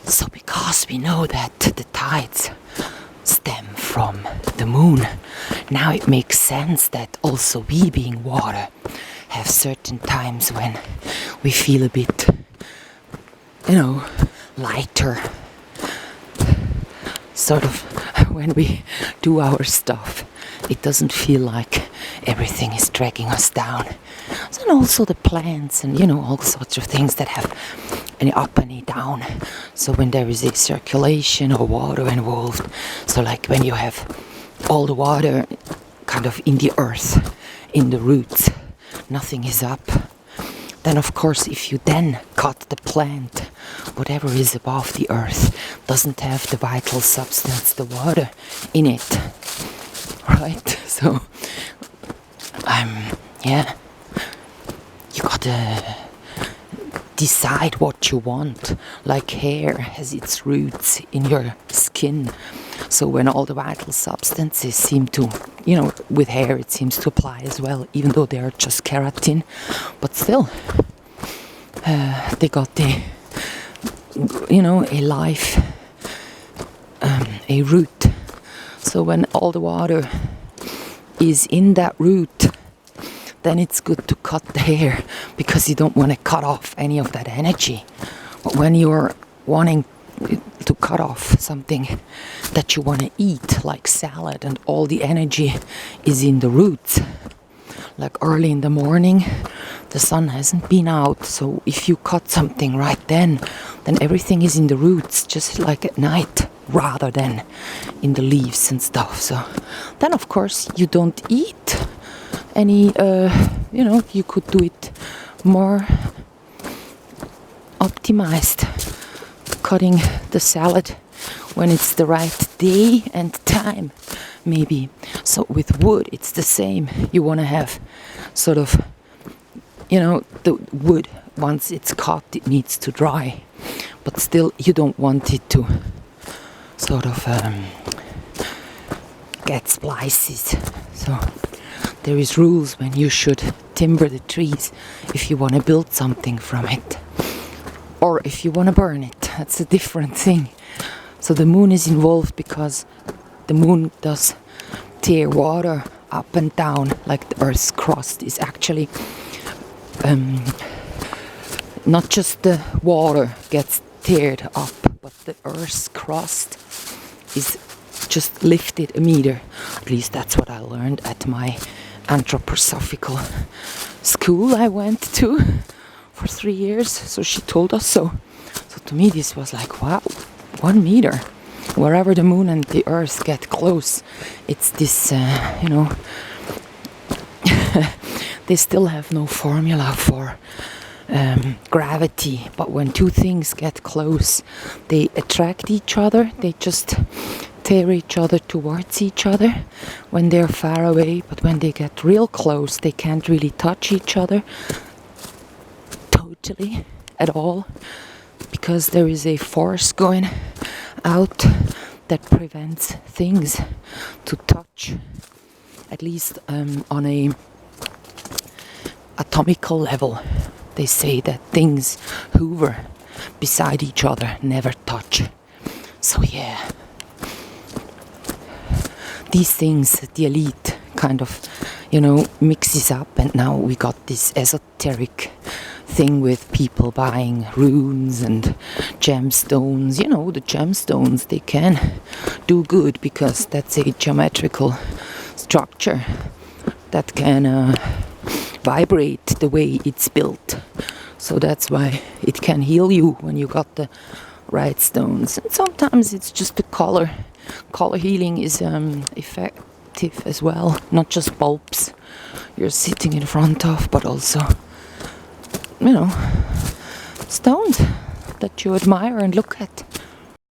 So because we know that the tides stem from the moon, now it makes sense that also we, being water, have certain times when we feel a bit, lighter. Sort of when we do our stuff, it doesn't feel like everything is dragging us down. And also the plants and, all sorts of things that have an up and a down. So when there is a circulation or water involved, so like when you have all the water kind of in the earth, in the roots, nothing is up. Then of course if you then cut the plant, whatever is above the earth doesn't have the vital substance, the water in it, right? So you gotta decide what you want. Like hair has its roots in your skin, so when all the vital substances seem to, with hair it seems to apply as well, even though they are just keratin, but still they got the, a life, a root. So when all the water is in that root, then it's good to cut the hair, because you don't want to cut off any of that energy. But when you're wanting to cut off something that you want to eat, like salad, and all the energy is in the roots, like early in the morning, the sun hasn't been out, so if you cut something right then everything is in the roots, just like at night, rather than in the leaves and stuff. So then of course you don't eat any, you could do it more optimized, cutting the salad when it's the right day and time, maybe. So with wood it's the same. You want to have sort of, the wood, once it's cut it needs to dry, but still you don't want it to sort of get splices. So there is rules when you should timber the trees if you want to build something from it, or if you want to burn it. That's a different thing. So the moon is involved because the moon does tear water up and down, like the Earth's crust is actually not just the water gets teared up, but the Earth's crust is just lifted a meter. At least that's what I learned at my anthroposophical school I went to for 3 years. So she told us so. So to me this was like, wow, 1 meter. Wherever the moon and the earth get close, it's this, they still have no formula for gravity, but when two things get close, they attract each other, they just tear each other towards each other when they're far away, but when they get real close, they can't really touch each other totally at all, because there is a force going out that prevents things to touch, at least on a atomical level. They say that things hover beside each other, never touch. So yeah, these things the elite kind of, mixes up, and now we got this esoteric thing with people buying runes and gemstones. The gemstones, they can do good because that's a geometrical structure that can vibrate the way it's built. So that's why it can heal you when you got the right stones. And sometimes it's just the color. Color healing is effective as well, not just bulbs you're sitting in front of, but also stones that you admire and look at.